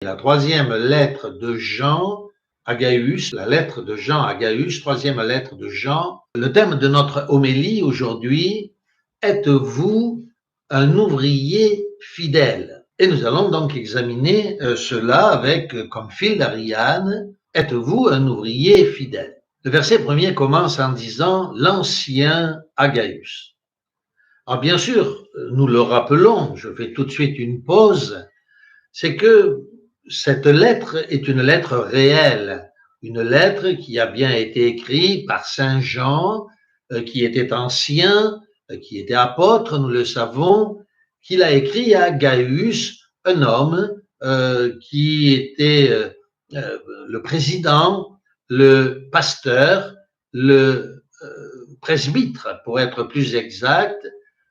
La troisième lettre de Jean à Gaius, la lettre de Jean à Gaius, troisième lettre de Jean. Le thème de notre homélie aujourd'hui, êtes-vous un ouvrier fidèle? Et nous allons donc examiner cela avec comme fil d'Ariane, êtes-vous un ouvrier fidèle? Le verset premier commence en disant l'ancien à Gaius. Alors bien sûr, nous le rappelons, je fais tout de suite une pause, c'est que cette lettre est une lettre réelle, une lettre qui a bien été écrite par Saint Jean, qui était ancien, qui était apôtre, nous le savons, qu'il a écrit à Gaius, un homme qui était le président, le pasteur, le presbytre, pour être plus exact,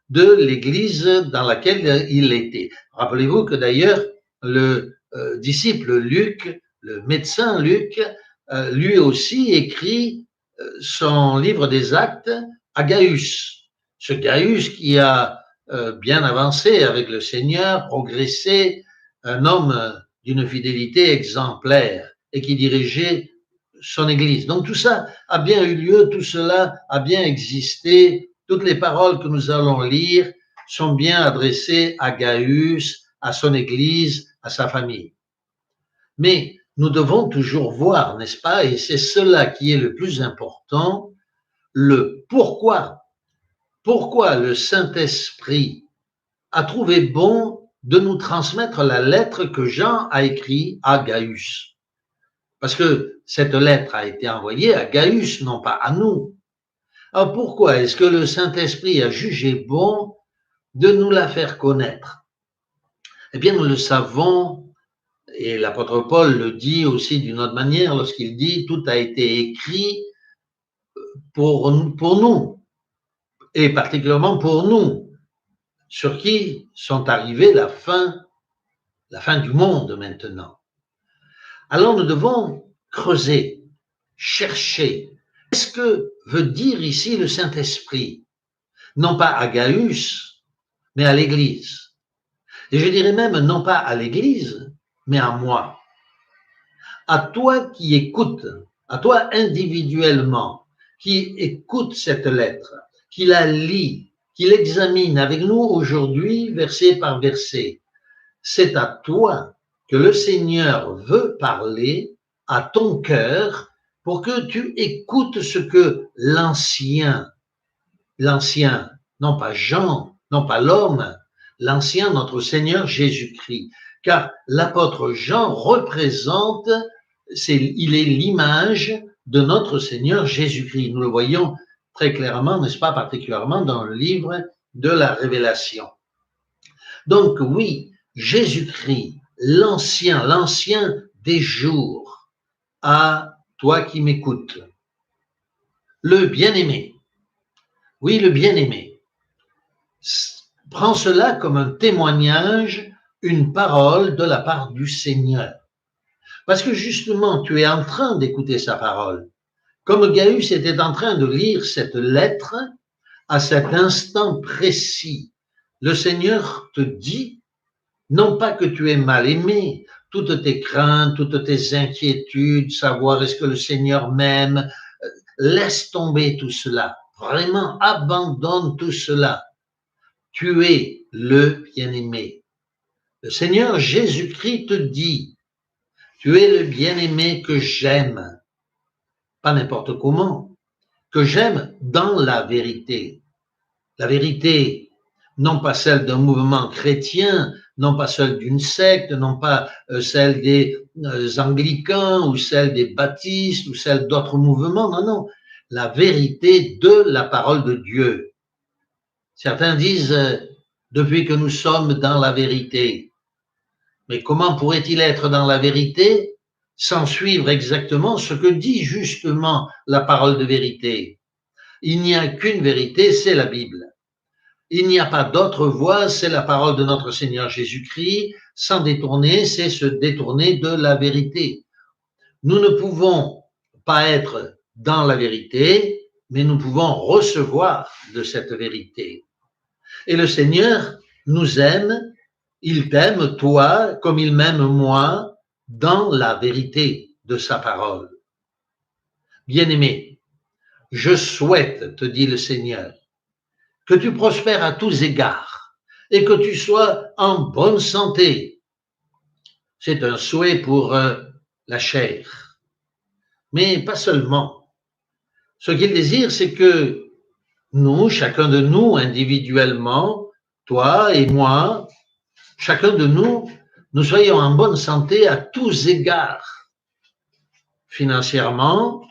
de l'église dans laquelle il était. Rappelez-vous que d'ailleurs, le disciple Luc, le médecin Luc, lui aussi écrit son livre des actes à Gaius. Ce Gaius qui a bien avancé avec le Seigneur, progressé, un homme d'une fidélité exemplaire et qui dirigeait son église. Donc tout ça a bien eu lieu, tout cela a bien existé. Toutes les paroles que nous allons lire sont bien adressées à Gaius, à son église, à sa famille. Mais nous devons toujours voir, n'est-ce pas, et c'est cela qui est le plus important, le pourquoi. Pourquoi le Saint-Esprit a trouvé bon de nous transmettre la lettre que Jean a écrite à Gaius. Parce que cette lettre a été envoyée à Gaius, non pas à nous. Alors pourquoi est-ce que le Saint-Esprit a jugé bon de nous la faire connaître? Eh bien, nous le savons, et l'apôtre Paul le dit aussi d'une autre manière lorsqu'il dit « tout a été écrit pour nous, et particulièrement pour nous, sur qui sont arrivées la fin du monde maintenant ». Alors nous devons creuser, chercher. Qu'est-ce que veut dire ici le Saint-Esprit? Non pas à Gaius, mais à l'Église. Et je dirais même non pas à l'Église, mais à moi. À toi qui écoutes, à toi individuellement, qui écoute cette lettre, qui la lit, qui l'examine avec nous aujourd'hui, verset par verset. C'est à toi que le Seigneur veut parler à ton cœur pour que tu écoutes ce que l'ancien, non pas Jean, non pas l'homme, l'ancien, notre Seigneur Jésus-Christ. Car l'apôtre Jean représente, il est l'image de notre Seigneur Jésus-Christ. Nous le voyons très clairement, n'est-ce pas, particulièrement dans le livre de la Révélation. Donc oui, Jésus-Christ, l'ancien des jours, à toi qui m'écoutes. Le bien-aimé. Oui, le bien-aimé. Prends cela comme un témoignage, une parole de la part du Seigneur. Parce que justement, tu es en train d'écouter sa parole. Comme Gaius était en train de lire cette lettre, à cet instant précis, le Seigneur te dit, non pas que tu es mal aimé, toutes tes craintes, toutes tes inquiétudes, savoir est-ce que le Seigneur m'aime, laisse tomber tout cela. Vraiment, abandonne tout cela. Tu es le bien-aimé. Le Seigneur Jésus-Christ te dit, tu es le bien-aimé que j'aime. Pas n'importe comment, que j'aime dans la vérité. La vérité, non pas celle d'un mouvement chrétien, non pas celle d'une secte, non pas celle des anglicans ou celle des baptistes ou celle d'autres mouvements, non, la vérité de la parole de Dieu. Certains disent, depuis que nous sommes dans la vérité. Mais comment pourrait-il être dans la vérité sans suivre exactement ce que dit justement la parole de vérité? Il n'y a qu'une vérité, c'est la Bible. Il n'y a pas d'autre voie, c'est la parole de notre Seigneur Jésus-Christ. Sans détourner, c'est se détourner de la vérité. Nous ne pouvons pas être dans la vérité, mais nous pouvons recevoir de cette vérité. Et le Seigneur nous aime, il t'aime, toi, comme il m'aime moi, dans la vérité de sa parole. Bien-aimé, je souhaite, te dit le Seigneur, que tu prospères à tous égards et que tu sois en bonne santé. C'est un souhait pour la chair, mais pas seulement. Ce qu'il désire, c'est que nous, chacun de nous individuellement, toi et moi, chacun de nous, nous soyons en bonne santé à tous égards, financièrement,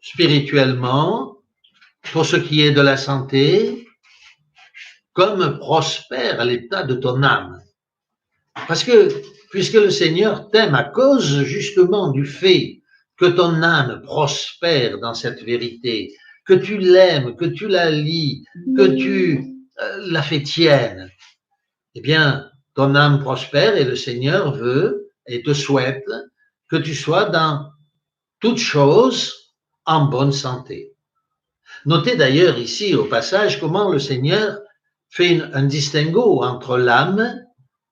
spirituellement, pour ce qui est de la santé, comme prospère l'état de ton âme. Parce que, puisque le Seigneur t'aime à cause justement du fait que ton âme prospère dans cette vérité, que tu l'aimes, que tu la lis, que tu la fais tienne, eh bien, ton âme prospère et le Seigneur veut et te souhaite que tu sois dans toutes choses en bonne santé. Notez d'ailleurs ici au passage comment le Seigneur fait un distinguo entre l'âme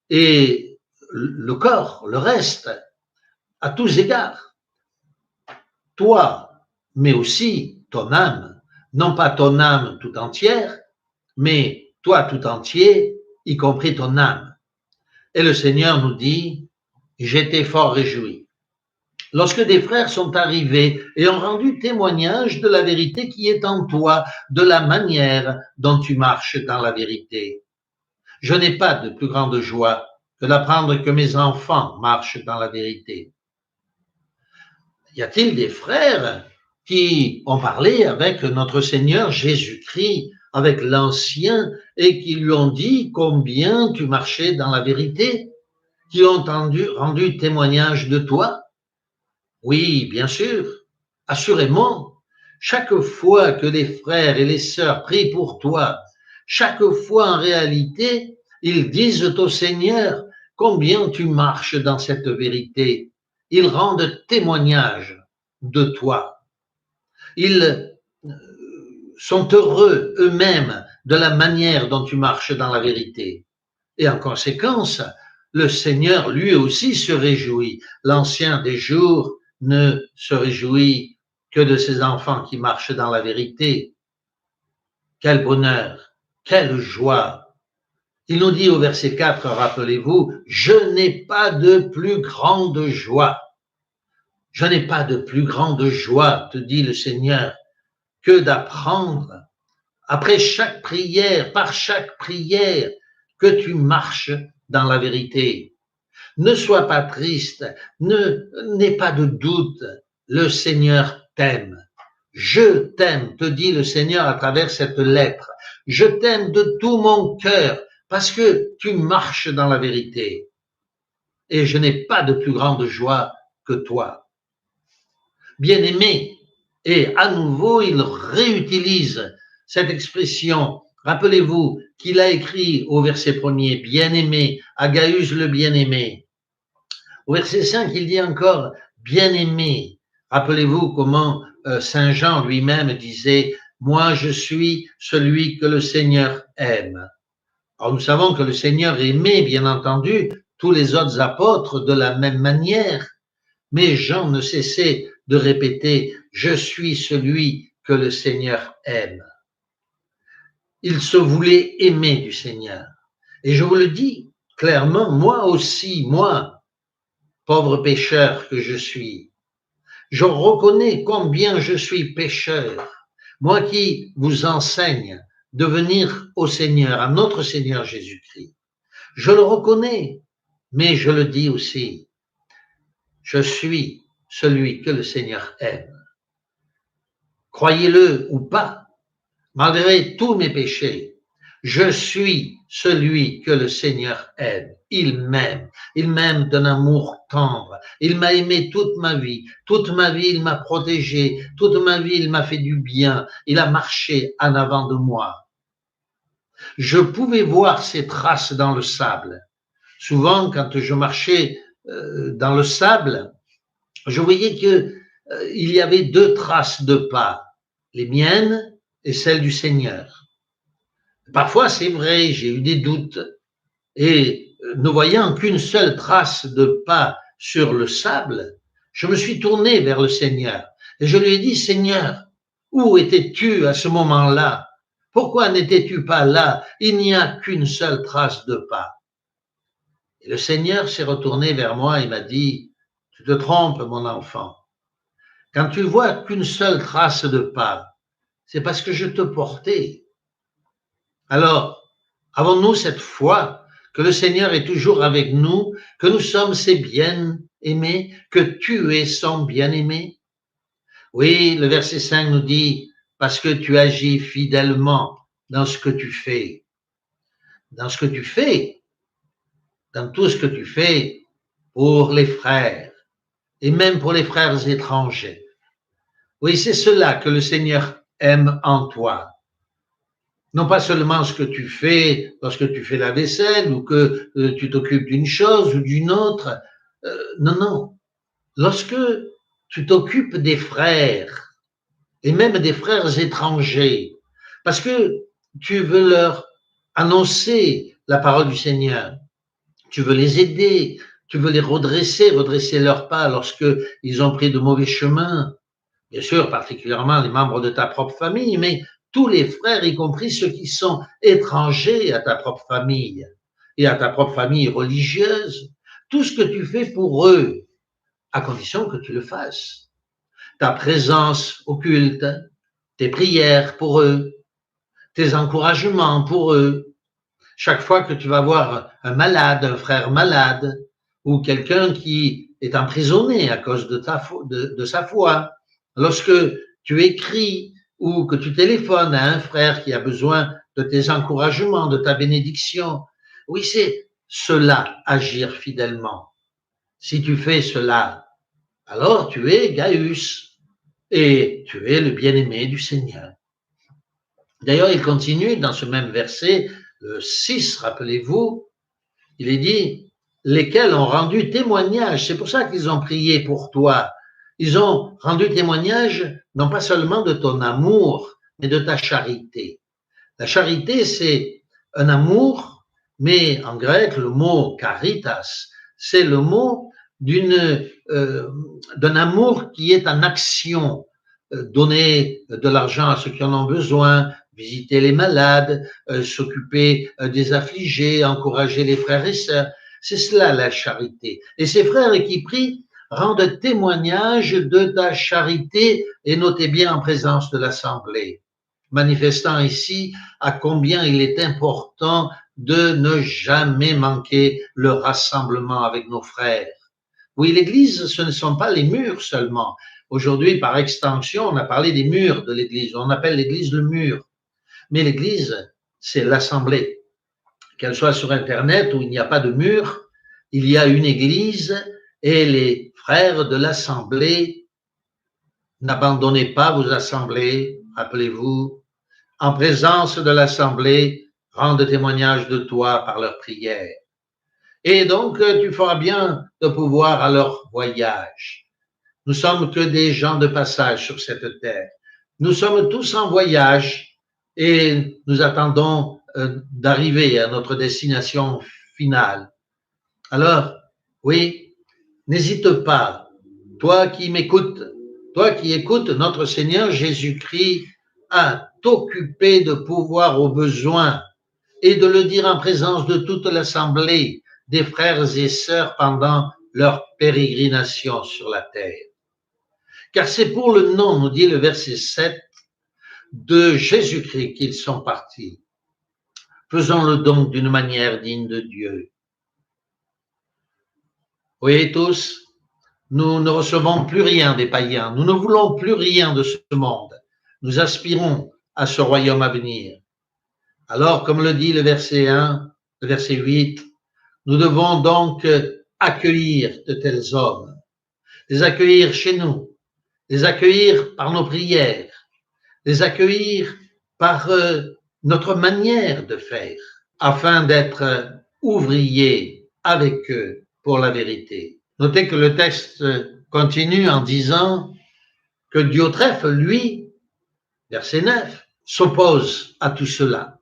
et le corps, le reste, à tous égards. Toi, mais aussi ton âme, non pas ton âme tout entière, mais toi tout entier, y compris ton âme. Et le Seigneur nous dit, j'étais fort réjoui. Lorsque des frères sont arrivés et ont rendu témoignage de la vérité qui est en toi, de la manière dont tu marches dans la vérité. Je n'ai pas de plus grande joie que d'apprendre que mes enfants marchent dans la vérité. Y a-t-il des frères qui ont parlé avec notre Seigneur Jésus-Christ, avec l'Ancien, et qui lui ont dit combien tu marchais dans la vérité, qui ont rendu témoignage de toi? Oui, bien sûr, assurément. Chaque fois que les frères et les sœurs prient pour toi, chaque fois en réalité, ils disent au Seigneur combien tu marches dans cette vérité. Ils rendent témoignage de toi. Ils sont heureux eux-mêmes de la manière dont tu marches dans la vérité. Et en conséquence, le Seigneur lui aussi se réjouit. L'Ancien des jours ne se réjouit que de ses enfants qui marchent dans la vérité. Quel bonheur, quelle joie. Il nous dit au verset 4, rappelez-vous, je n'ai pas de plus grande joie. Je n'ai pas de plus grande joie, te dit le Seigneur, que d'apprendre, après chaque prière, par chaque prière, que tu marches dans la vérité. Ne sois pas triste, n'aie pas de doute, le Seigneur t'aime. Je t'aime, te dit le Seigneur à travers cette lettre. Je t'aime de tout mon cœur parce que tu marches dans la vérité. Et je n'ai pas de plus grande joie que toi. Bien-aimé, et à nouveau, il réutilise cette expression. Rappelez-vous qu'il a écrit au verset 1er, bien-aimé, Agaius le bien-aimé. Au verset 5, il dit encore bien-aimé. Rappelez-vous comment Saint Jean lui-même disait, moi je suis celui que le Seigneur aime. Alors nous savons que le Seigneur aimait, bien entendu, tous les autres apôtres de la même manière, mais Jean ne cessait de répéter, je suis celui que le Seigneur aime. Il se voulait aimer du Seigneur. Et je vous le dis clairement, moi aussi, moi, pauvre pécheur que je suis, je reconnais combien je suis pécheur. Moi qui vous enseigne de venir au Seigneur, à notre Seigneur Jésus-Christ. Je le reconnais, mais je le dis aussi. Je suis celui que le Seigneur aime. Croyez-le ou pas, malgré tous mes péchés, je suis celui que le Seigneur aime. Il m'aime d'un amour tendre. Il m'a aimé toute ma vie. Toute ma vie, il m'a protégé. Toute ma vie, il m'a fait du bien. Il a marché en avant de moi. Je pouvais voir ses traces dans le sable. Souvent, quand je marchais dans le sable, je voyais que il y avait deux traces de pas, les miennes et celles du Seigneur. Parfois, c'est vrai, j'ai eu des doutes et ne voyant qu'une seule trace de pas sur le sable, je me suis tourné vers le Seigneur et je lui ai dit, Seigneur, où étais-tu à ce moment-là? Pourquoi n'étais-tu pas là? Il n'y a qu'une seule trace de pas. Et le Seigneur s'est retourné vers moi et m'a dit, tu te trompes, mon enfant. Quand tu vois qu'une seule trace de pas, c'est parce que je te portais. Alors, avons-nous cette foi que le Seigneur est toujours avec nous, que nous sommes ses bien-aimés, que tu es son bien-aimé? Oui, le verset 5 nous dit, parce que tu agis fidèlement dans ce que tu fais. Dans ce que tu fais, dans tout ce que tu fais pour les frères et même pour les frères étrangers. Oui, c'est cela que le Seigneur aime en toi. Non pas seulement ce que tu fais lorsque tu fais la vaisselle ou que tu t'occupes d'une chose ou d'une autre. Non, non. Lorsque tu t'occupes des frères et même des frères étrangers, parce que tu veux leur annoncer la parole du Seigneur, tu veux les aider, tu veux les redresser leurs pas lorsque ils ont pris de mauvais chemins. Bien sûr, particulièrement les membres de ta propre famille, mais tous les frères, y compris ceux qui sont étrangers à ta propre famille et à ta propre famille religieuse, tout ce que tu fais pour eux, à condition que tu le fasses. Ta présence au culte, tes prières pour eux, tes encouragements pour eux. Chaque fois que tu vas voir un malade, un frère malade, ou quelqu'un qui est emprisonné à cause de sa foi, lorsque tu écris ou que tu téléphones à un frère qui a besoin de tes encouragements, de ta bénédiction, oui, c'est cela, agir fidèlement. Si tu fais cela, alors tu es Gaius et tu es le bien-aimé du Seigneur. D'ailleurs, il continue dans ce même verset, le 6, rappelez-vous, il est dit, lesquels ont rendu témoignage. C'est pour ça qu'ils ont prié pour toi. Ils ont rendu témoignage, non pas seulement de ton amour, mais de ta charité. La charité, c'est un amour, mais en grec, le mot caritas, c'est le mot d'un amour qui est en action. Donner de l'argent à ceux qui en ont besoin, visiter les malades, s'occuper des affligés, encourager les frères et sœurs. C'est cela la charité. Et ces frères qui prient rendent témoignage de ta charité et notez bien en présence de l'Assemblée, manifestant ici à combien il est important de ne jamais manquer le rassemblement avec nos frères. Oui, l'Église, ce ne sont pas les murs seulement. Aujourd'hui, par extension, on a parlé des murs de l'Église. On appelle l'Église le mur. Mais l'Église, c'est l'Assemblée. Qu'elle soit sur Internet où il n'y a pas de mur, il y a une Église et les frères de l'Assemblée, n'abandonnez pas vos assemblées, rappelez-vous, en présence de l'Assemblée, rendent témoignage de toi par leur prière. Et donc, tu feras bien de pouvoir à leur voyage. Nous sommes que des gens de passage sur cette terre. Nous sommes tous en voyage et nous attendons d'arriver à notre destination finale. Alors, oui, n'hésite pas, toi qui m'écoutes, toi qui écoutes notre Seigneur Jésus-Christ, à t'occuper de pouvoir aux besoins et de le dire en présence de toute l'assemblée des frères et sœurs pendant leur pérégrination sur la terre. Car c'est pour le nom, nous dit le verset 7, de Jésus-Christ qu'ils sont partis. Faisons-le donc d'une manière digne de Dieu. Oui, tous, nous ne recevons plus rien des païens, nous ne voulons plus rien de ce monde. Nous aspirons à ce royaume à venir. Alors, comme le dit le verset 1, le verset 8, nous devons donc accueillir de tels hommes, les accueillir chez nous, les accueillir par nos prières, les accueillir par notre manière de faire, afin d'être ouvriers avec eux pour la vérité. Notez que le texte continue en disant que Diotrephe, lui, verset 9, s'oppose à tout cela.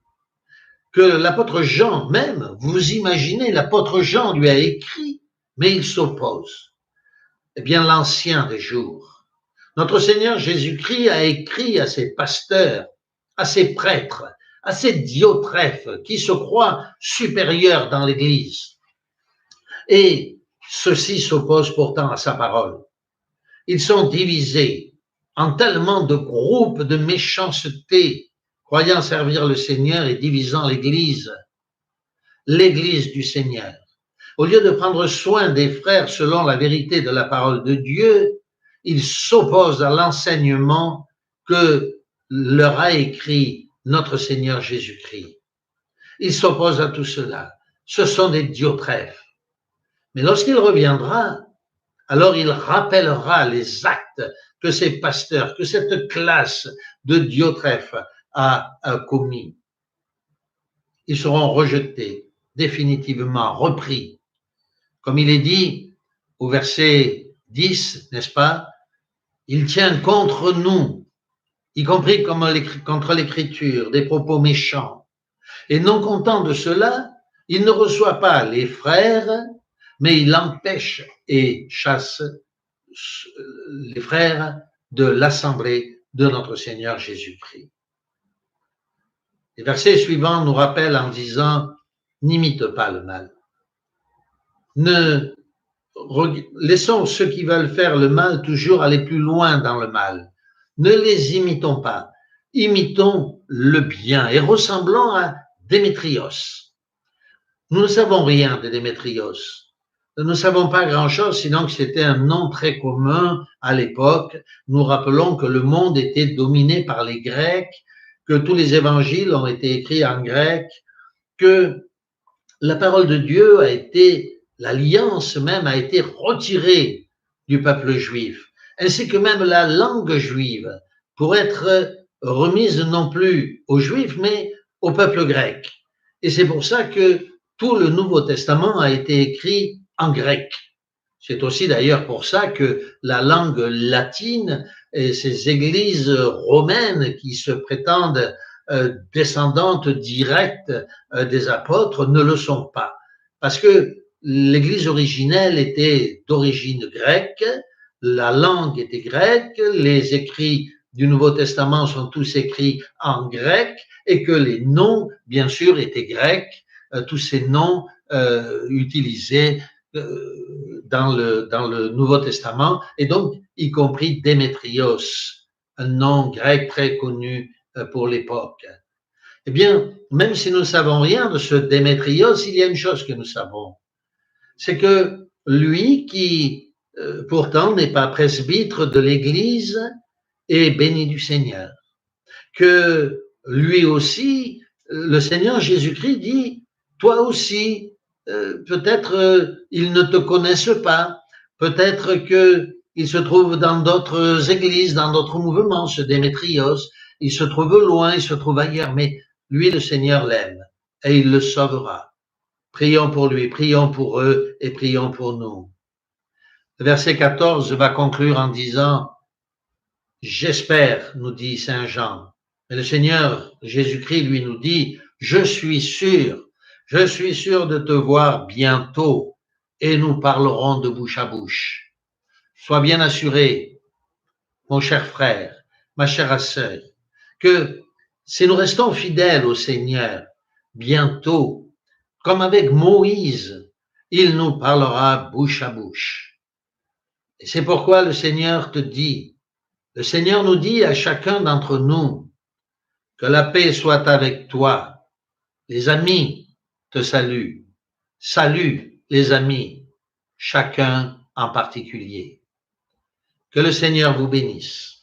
Que l'apôtre Jean même, vous imaginez, l'apôtre Jean lui a écrit mais il s'oppose. Eh bien, l'ancien des jours, notre Seigneur Jésus-Christ a écrit à ses pasteurs, à ses prêtres, à ces Diotrephes qui se croient supérieurs dans l'Église. Et ceux-ci s'opposent pourtant à sa parole. Ils sont divisés en tellement de groupes de méchanceté, croyant servir le Seigneur et divisant l'Église du Seigneur. Au lieu de prendre soin des frères selon la vérité de la parole de Dieu, ils s'opposent à l'enseignement que leur a écrit notre Seigneur Jésus-Christ. Ils s'opposent à tout cela. Ce sont des Diotrephes. Mais lorsqu'il reviendra, alors il rappellera les actes que ces pasteurs, que cette classe de Diotrephes a commis. Ils seront rejetés, définitivement repris. Comme il est dit au verset 10, n'est-ce pas? Il tient contre nous, y compris contre l'Écriture, des propos méchants. Et non content de cela, il ne reçoit pas les frères, mais il empêche et chasse les frères de l'assemblée de notre Seigneur Jésus-Christ. Les versets suivants nous rappellent en disant « N'imite pas le mal ». Laissons ceux qui veulent faire le mal toujours aller plus loin dans le mal. Ne les imitons pas. Imitons le bien et ressemblons à Démétrios. Nous ne savons rien de Démétrios. Nous ne savons pas grand-chose, sinon que c'était un nom très commun à l'époque. Nous rappelons que le monde était dominé par les Grecs, que tous les évangiles ont été écrits en grec, que la parole de Dieu a été, l'alliance même a été retirée du peuple juif, ainsi que même la langue juive, pour être remise non plus aux Juifs, mais au peuple grec. Et c'est pour ça que tout le Nouveau Testament a été écrit en grec. C'est aussi d'ailleurs pour ça que la langue latine et ces églises romaines qui se prétendent descendantes directes des apôtres ne le sont pas. Parce que l'église originelle était d'origine grecque, la langue était grecque, les écrits du Nouveau Testament sont tous écrits en grec et que les noms, bien sûr, étaient grecs, tous ces noms utilisés dans le Nouveau Testament, et donc y compris Démétrios, un nom grec très connu pour l'époque. Eh bien, même si nous ne savons rien de ce Démétrios, il y a une chose que nous savons, c'est que lui qui pourtant n'est pas presbytre de l'Église est béni du Seigneur, que lui aussi, le Seigneur Jésus-Christ dit, toi aussi, peut-être ils ne te connaissent pas, peut-être qu'ils se trouvent dans d'autres églises, dans d'autres mouvements, ce Démétrios, il se trouve loin, il se trouve ailleurs, mais lui, le Seigneur l'aime et il le sauvera. Prions pour lui, prions pour eux et prions pour nous. Le verset 14 va conclure en disant « J'espère », nous dit Saint Jean. Mais le Seigneur Jésus-Christ lui nous dit « Je suis sûr de te voir bientôt et nous parlerons de bouche à bouche. » Sois bien assuré, mon cher frère, ma chère sœur, que si nous restons fidèles au Seigneur, bientôt, comme avec Moïse, il nous parlera bouche à bouche. Et c'est pourquoi le Seigneur nous dit à chacun d'entre nous, que la paix soit avec toi. Les amis te saluent. Salut les amis, chacun en particulier. Que le Seigneur vous bénisse.